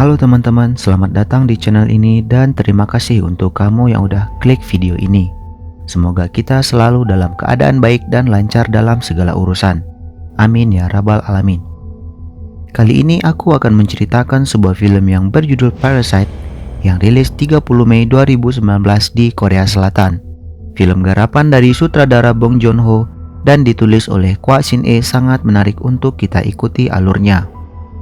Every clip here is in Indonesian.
Halo teman-teman, selamat datang di channel ini dan terima kasih untuk kamu yang udah klik video ini. Semoga kita selalu dalam keadaan baik dan lancar dalam segala urusan. Amin ya rabbal alamin. Kali ini aku akan menceritakan sebuah film yang berjudul Parasite yang rilis 30 Mei 2019 di Korea Selatan. Film garapan dari sutradara Bong Joon-ho dan ditulis oleh Kwa Shin-e sangat menarik untuk kita ikuti alurnya.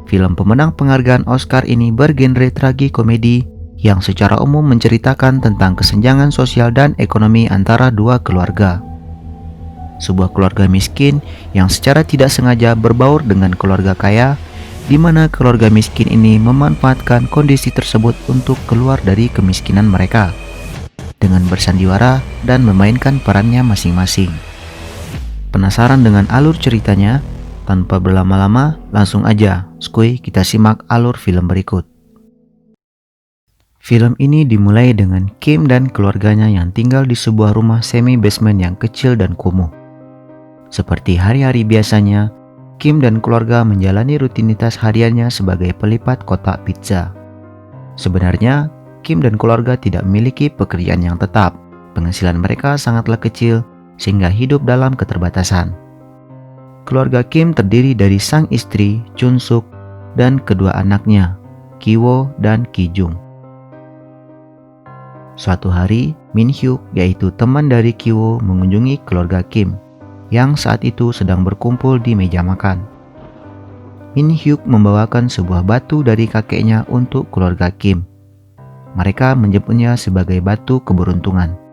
Film pemenang penghargaan Oscar ini bergenre tragikomedi yang secara umum menceritakan tentang kesenjangan sosial dan ekonomi antara dua keluarga. Sebuah keluarga miskin yang secara tidak sengaja berbaur dengan keluarga kaya, di mana keluarga miskin ini memanfaatkan kondisi tersebut untuk keluar dari kemiskinan mereka dengan bersandiwara dan memainkan perannya masing-masing. Penasaran dengan alur ceritanya? Tanpa berlama-lama, langsung aja, skuy, kita simak alur film berikut. Film ini dimulai dengan Kim dan keluarganya yang tinggal di sebuah rumah semi-basement yang kecil dan kumuh. Seperti hari-hari biasanya, Kim dan keluarga menjalani rutinitas hariannya sebagai pelipat kotak pizza. Sebenarnya, Kim dan keluarga tidak memiliki pekerjaan yang tetap. Penghasilan mereka sangatlah kecil, sehingga hidup dalam keterbatasan. Keluarga Kim terdiri dari sang istri, Chun Suk, dan kedua anaknya, Ki-wo dan Ki-jung. Suatu hari, Min Hyuk, yaitu teman dari Ki-wo, mengunjungi keluarga Kim, yang saat itu sedang berkumpul di meja makan. Min Hyuk membawakan sebuah batu dari kakeknya untuk keluarga Kim. Mereka menyebutnya sebagai batu keberuntungan.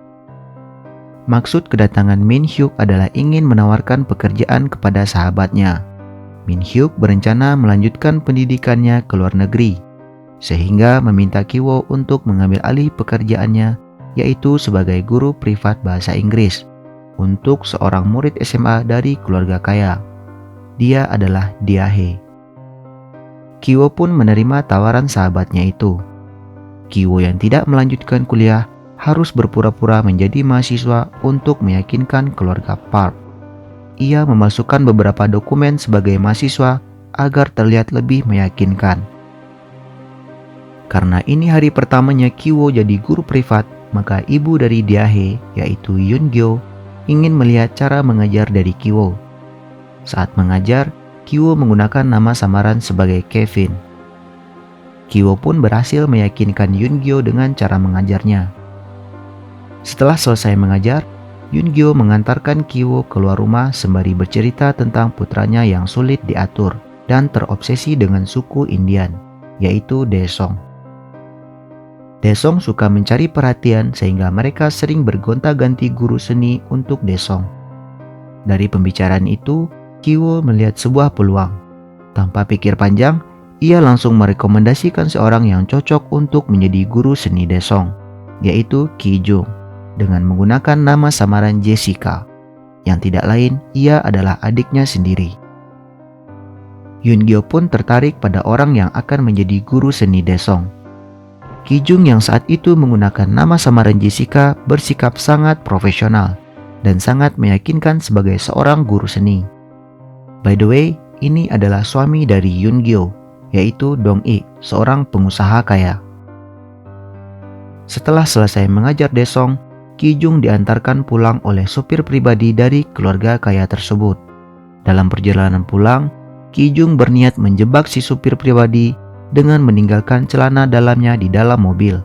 Maksud kedatangan Min Hyuk adalah ingin menawarkan pekerjaan kepada sahabatnya. Min Hyuk berencana melanjutkan pendidikannya ke luar negeri, sehingga meminta Ki-wo untuk mengambil alih pekerjaannya, yaitu sebagai guru privat bahasa Inggris, untuk seorang murid SMA dari keluarga kaya. Dia adalah Dia-hae. Ki-wo pun menerima tawaran sahabatnya itu. Ki-wo yang tidak melanjutkan kuliah harus berpura-pura menjadi mahasiswa untuk meyakinkan keluarga Park. Ia memasukkan beberapa dokumen sebagai mahasiswa agar terlihat lebih meyakinkan. Karena ini hari pertamanya Ki-wo jadi guru privat, maka ibu dari Dia-hae, yaitu Yoon-gyo, ingin melihat cara mengajar dari Ki-wo. Saat mengajar, Ki-wo menggunakan nama samaran sebagai Kevin. Ki-wo pun berhasil meyakinkan Yoon-gyo dengan cara mengajarnya. Setelah selesai mengajar, Yoon-gyo mengantarkan Ki-wo keluar rumah sembari bercerita tentang putranya yang sulit diatur dan terobsesi dengan suku Indian, yaitu Daesung. Daesung suka mencari perhatian sehingga mereka sering bergonta-ganti guru seni untuk Daesung. Dari pembicaraan itu, Ki-wo melihat sebuah peluang. Tanpa pikir panjang, ia langsung merekomendasikan seorang yang cocok untuk menjadi guru seni Daesung, yaitu Ki-jung, dengan menggunakan nama samaran Jessica, yang tidak lain ia adalah adiknya sendiri. Yoon-gyo pun tertarik pada orang yang akan menjadi guru seni Daesung. Ki-jung yang saat itu menggunakan nama samaran Jessica bersikap sangat profesional dan sangat meyakinkan sebagai seorang guru seni. By the way, ini adalah suami dari Yoon-gyo, yaitu Dong-ik, seorang pengusaha kaya. Setelah selesai mengajar Daesung, Ki-jung diantarkan pulang oleh sopir pribadi dari keluarga kaya tersebut. Dalam perjalanan pulang, Ki-jung berniat menjebak si supir pribadi dengan meninggalkan celana dalamnya di dalam mobil.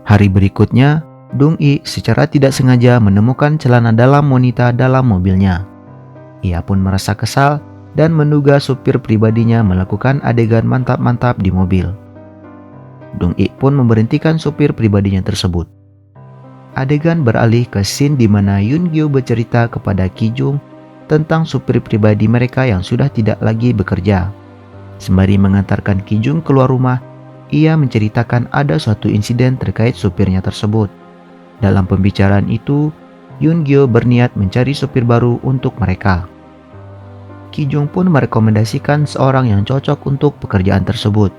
Hari berikutnya, Dong-ik secara tidak sengaja menemukan celana dalam wanita dalam mobilnya. Ia pun merasa kesal dan menduga supir pribadinya melakukan adegan mantap-mantap di mobil. Dong-ik pun memberhentikan supir pribadinya tersebut. Adegan beralih ke scene di mana Yoon-gyo bercerita kepada Ki-jung tentang supir pribadi mereka yang sudah tidak lagi bekerja. Sembari mengantarkan Ki-jung keluar rumah, ia menceritakan ada suatu insiden terkait supirnya tersebut. Dalam pembicaraan itu, Yoon-gyo berniat mencari supir baru untuk mereka. Ki-jung pun merekomendasikan seorang yang cocok untuk pekerjaan tersebut.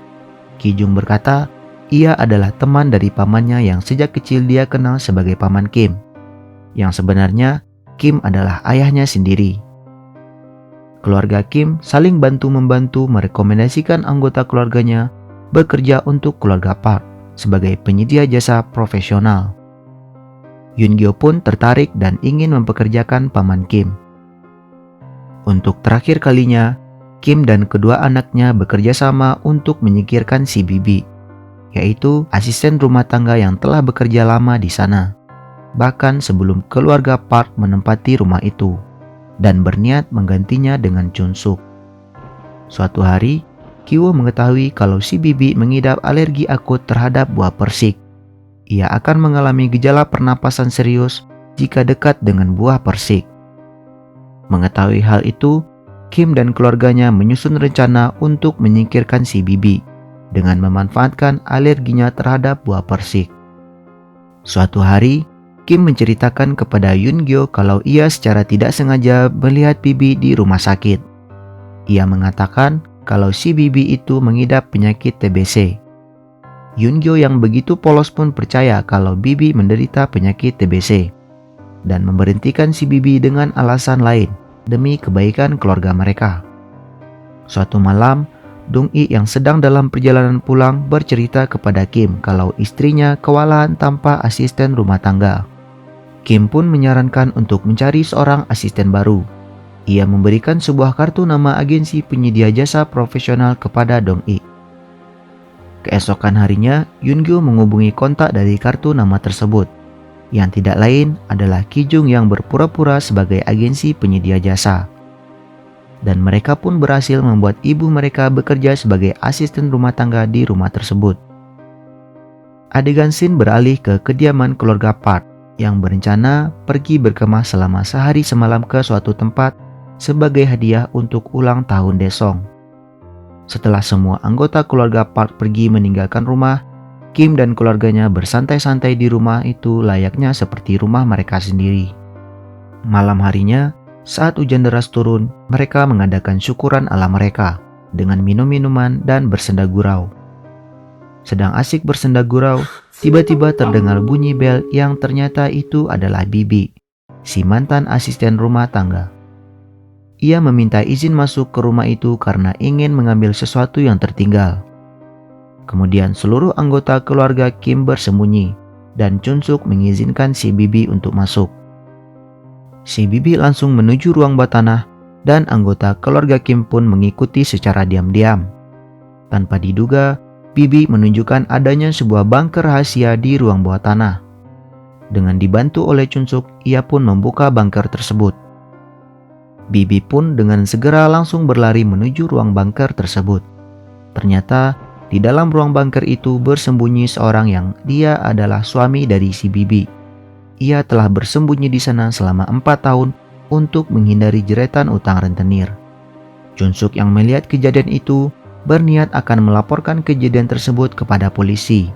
Ki-jung berkata, ia adalah teman dari pamannya yang sejak kecil dia kenal sebagai paman Kim, yang sebenarnya Kim adalah ayahnya sendiri. Keluarga Kim saling bantu-membantu merekomendasikan anggota keluarganya bekerja untuk keluarga Park sebagai penyedia jasa profesional. Yoon-gyo pun tertarik dan ingin mempekerjakan paman Kim. Untuk terakhir kalinya, Kim dan kedua anaknya bekerja sama untuk menyingkirkan si Bibi, yaitu asisten rumah tangga yang telah bekerja lama di sana, bahkan sebelum keluarga Park menempati rumah itu, dan berniat menggantinya dengan Chun-suk. Suatu hari, Kiwo mengetahui kalau si Bibi mengidap alergi akut terhadap buah persik. Ia akan mengalami gejala pernapasan serius jika dekat dengan buah persik. Mengetahui hal itu, Kim dan keluarganya menyusun rencana untuk menyingkirkan si Bibi dengan memanfaatkan alerginya terhadap buah persik. Suatu hari, Kim menceritakan kepada Yoon-gyo kalau ia secara tidak sengaja melihat Bibi di rumah sakit. Ia mengatakan kalau si Bibi itu mengidap penyakit TBC. Yoon-gyo yang begitu polos pun percaya kalau Bibi menderita penyakit TBC dan memberhentikan si Bibi dengan alasan lain demi kebaikan keluarga mereka. Suatu malam, Dong-i yang sedang dalam perjalanan pulang bercerita kepada Kim kalau istrinya kewalahan tanpa asisten rumah tangga. Kim pun menyarankan untuk mencari seorang asisten baru. Ia memberikan sebuah kartu nama agensi penyedia jasa profesional kepada Dong-i. Keesokan harinya, Yoon-gyo menghubungi kontak dari kartu nama tersebut, yang tidak lain adalah Ki-jung yang berpura-pura sebagai agensi penyedia jasa. Dan mereka pun berhasil membuat ibu mereka bekerja sebagai asisten rumah tangga di rumah tersebut. Adegan scene beralih ke kediaman keluarga Park yang berencana pergi berkemah selama sehari semalam ke suatu tempat sebagai hadiah untuk ulang tahun Daesung. Setelah semua anggota keluarga Park pergi meninggalkan rumah, Kim dan keluarganya bersantai-santai di rumah itu layaknya seperti rumah mereka sendiri. Malam harinya, saat hujan deras turun, mereka mengadakan syukuran ala mereka dengan minum minuman dan bersenda gurau. Sedang asik bersenda gurau, tiba-tiba terdengar bunyi bel yang ternyata itu adalah Bibi, si mantan asisten rumah tangga. Ia meminta izin masuk ke rumah itu karena ingin mengambil sesuatu yang tertinggal. Kemudian seluruh anggota keluarga Kim bersembunyi dan Chun-suk mengizinkan si Bibi untuk masuk. Si Bibi langsung menuju ruang bawah tanah dan anggota keluarga Kim pun mengikuti secara diam-diam. Tanpa diduga, Bibi menunjukkan adanya sebuah bunker rahasia di ruang bawah tanah. Dengan dibantu oleh Chun-suk, ia pun membuka bunker tersebut. Bibi pun dengan segera langsung berlari menuju ruang bunker tersebut. Ternyata, di dalam ruang bunker itu bersembunyi seorang yang dia adalah suami dari si Bibi. Ia telah bersembunyi di sana selama 4 tahun untuk menghindari jeretan utang rentenir. Chun-suk yang melihat kejadian itu berniat akan melaporkan kejadian tersebut kepada polisi.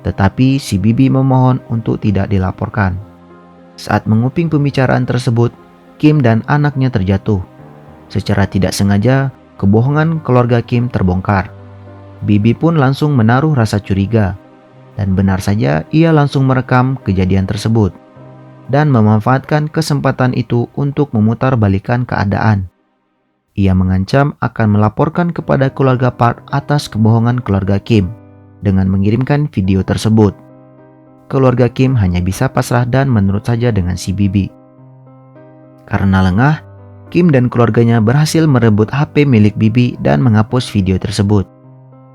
Tetapi si Bibi memohon untuk tidak dilaporkan. Saat menguping pembicaraan tersebut, Kim dan anaknya terjatuh. Secara tidak sengaja, kebohongan keluarga Kim terbongkar. Bibi pun langsung menaruh rasa curiga. Dan benar saja ia langsung merekam kejadian tersebut. Dan memanfaatkan kesempatan itu untuk memutarbalikkan keadaan. Ia mengancam akan melaporkan kepada keluarga Park atas kebohongan keluarga Kim dengan mengirimkan video tersebut. Keluarga Kim hanya bisa pasrah dan menurut saja dengan si Bibi. Karena lengah, Kim dan keluarganya berhasil merebut HP milik Bibi dan menghapus video tersebut.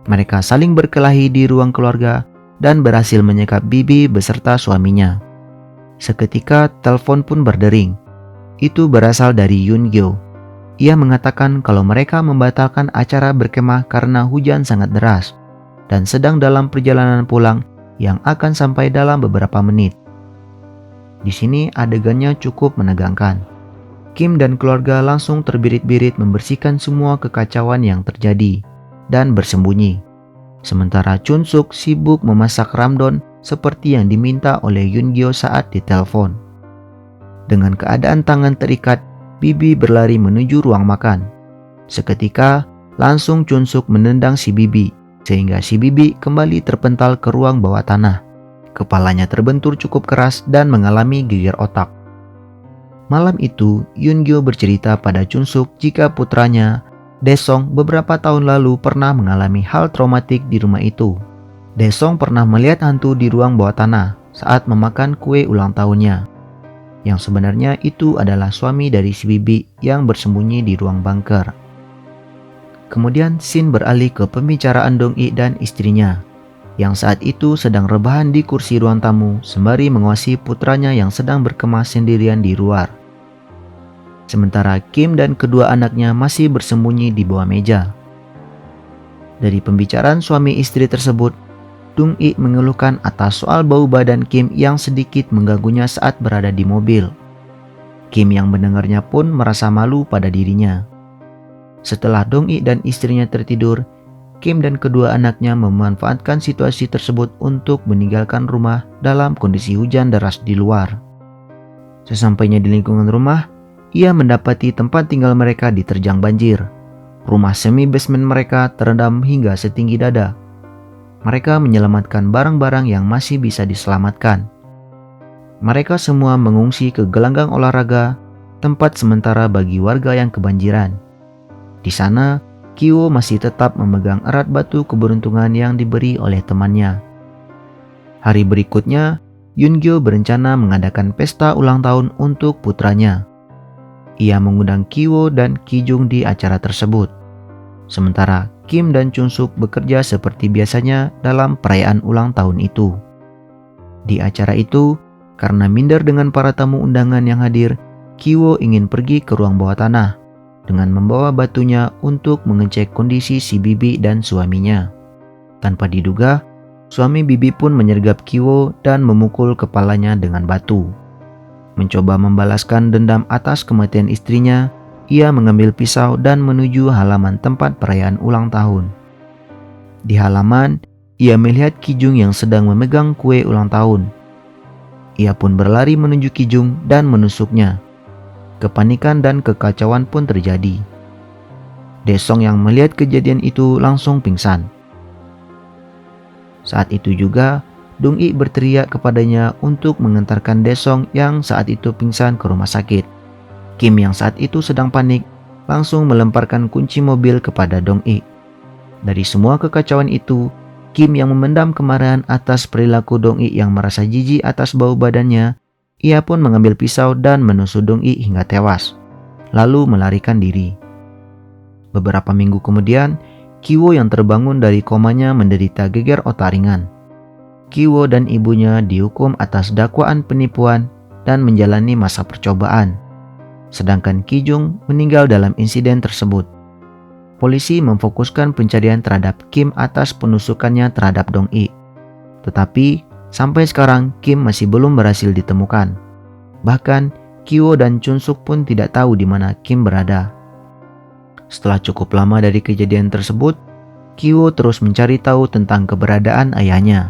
Mereka saling berkelahi di ruang keluarga dan berhasil menyekap Bibi beserta suaminya. Seketika telepon pun berdering. Itu berasal dari Yoon-gyo. Ia mengatakan kalau mereka membatalkan acara berkemah karena hujan sangat deras dan sedang dalam perjalanan pulang yang akan sampai dalam beberapa menit. Di sini adegannya cukup menegangkan. Kim dan keluarga langsung terbirit-birit membersihkan semua kekacauan yang terjadi dan bersembunyi. Sementara Chun-suk sibuk memasak ramdon seperti yang diminta oleh Yoon-gyo saat ditelepon. Dengan keadaan tangan terikat, Bibi berlari menuju ruang makan. Seketika, langsung Chun-suk menendang si Bibi, sehingga si Bibi kembali terpental ke ruang bawah tanah. Kepalanya terbentur cukup keras dan mengalami geger otak. Malam itu, Yoon-gyo bercerita pada Chun-suk jika putranya Daesung beberapa tahun lalu pernah mengalami hal traumatik di rumah itu. Daesung pernah melihat hantu di ruang bawah tanah saat memakan kue ulang tahunnya. Yang sebenarnya itu adalah suami dari si bibi yang bersembunyi di ruang bunker. Kemudian scene beralih ke pembicaraan Dong-i dan istrinya, yang saat itu sedang rebahan di kursi ruang tamu sembari mengawasi putranya yang sedang berkemas sendirian di luar. Sementara Kim dan kedua anaknya masih bersembunyi di bawah meja. Dari pembicaraan suami istri tersebut, Dong-i mengeluhkan atas soal bau badan Kim yang sedikit mengganggunya saat berada di mobil. Kim yang mendengarnya pun merasa malu pada dirinya. Setelah Dong-i dan istrinya tertidur, Kim dan kedua anaknya memanfaatkan situasi tersebut untuk meninggalkan rumah dalam kondisi hujan deras di luar. Sesampainya di lingkungan rumah, ia mendapati tempat tinggal mereka diterjang banjir. Rumah semi basement mereka terendam hingga setinggi dada. Mereka menyelamatkan barang-barang yang masih bisa diselamatkan. Mereka semua mengungsi ke gelanggang olahraga, tempat sementara bagi warga yang kebanjiran. Di sana, Kyo masih tetap memegang erat batu keberuntungan yang diberi oleh temannya. Hari berikutnya, Yoon-gyo berencana mengadakan pesta ulang tahun untuk putranya. Ia mengundang Kyo dan Ki-jung di acara tersebut. Sementara Kim dan Chun-suk bekerja seperti biasanya dalam perayaan ulang tahun itu. Di acara itu, karena minder dengan para tamu undangan yang hadir, Kyo ingin pergi ke ruang bawah tanah dengan membawa batunya untuk mengecek kondisi si bibi dan suaminya. Tanpa diduga, suami bibi pun menyergap Kyo dan memukul kepalanya dengan batu. Mencoba membalaskan dendam atas kematian istrinya, ia mengambil pisau dan menuju halaman tempat perayaan ulang tahun. Di halaman, ia melihat Ki-jung yang sedang memegang kue ulang tahun. Ia pun berlari menuju Ki-jung dan menusuknya. Kepanikan dan kekacauan pun terjadi. Daesung yang melihat kejadian itu langsung pingsan. Saat itu juga, Dong-i berteriak kepadanya untuk mengantarkan Daesung yang saat itu pingsan ke rumah sakit. Kim yang saat itu sedang panik langsung melemparkan kunci mobil kepada Dong-i. Dari semua kekacauan itu, Kim yang memendam kemarahan atas perilaku Dong-i yang merasa jijik atas bau badannya, ia pun mengambil pisau dan menusuk Dong-i hingga tewas, lalu melarikan diri. Beberapa minggu kemudian, Kyo yang terbangun dari komanya menderita geger otak ringan. Kyo dan ibunya dihukum atas dakwaan penipuan dan menjalani masa percobaan. Sedangkan Ki-jung meninggal dalam insiden tersebut. Polisi memfokuskan pencarian terhadap Kim atas penusukannya terhadap Dong-i. Tetapi, sampai sekarang Kim masih belum berhasil ditemukan. Bahkan, Kyo dan Chun-suk pun tidak tahu di mana Kim berada. Setelah cukup lama dari kejadian tersebut, Kyo terus mencari tahu tentang keberadaan ayahnya.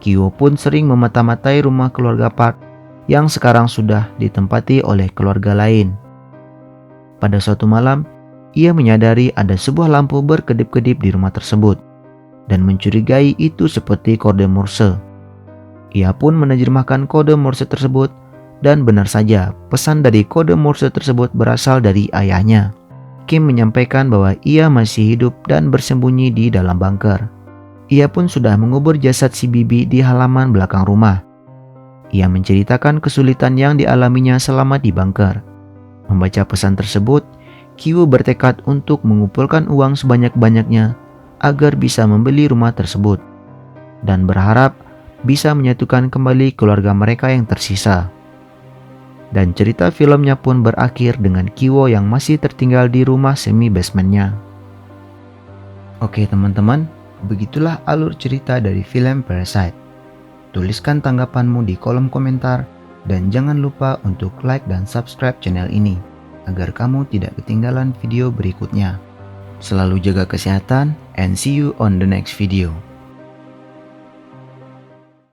Kyo pun sering memata-matai rumah keluarga Park yang sekarang sudah ditempati oleh keluarga lain. Pada suatu malam, ia menyadari ada sebuah lampu berkedip-kedip di rumah tersebut dan mencurigai itu seperti kode Morse. Ia pun menerjemahkan kode Morse tersebut dan benar saja pesan dari kode Morse tersebut berasal dari ayahnya. Kim menyampaikan bahwa ia masih hidup dan bersembunyi di dalam bunker. Ia pun sudah mengubur jasad si bibi di halaman belakang rumah. Ia menceritakan kesulitan yang dialaminya selama di bunker. Membaca pesan tersebut, Kyo bertekad untuk mengumpulkan uang sebanyak-banyaknya agar bisa membeli rumah tersebut dan berharap bisa menyatukan kembali keluarga mereka yang tersisa. Dan cerita filmnya pun berakhir dengan Kyo yang masih tertinggal di rumah semi basementnya. Oke teman-teman, begitulah alur cerita dari film Parasite. Tuliskan tanggapanmu di kolom komentar dan jangan lupa untuk like dan subscribe channel ini agar kamu tidak ketinggalan video berikutnya. Selalu jaga kesehatan and see you on the next video.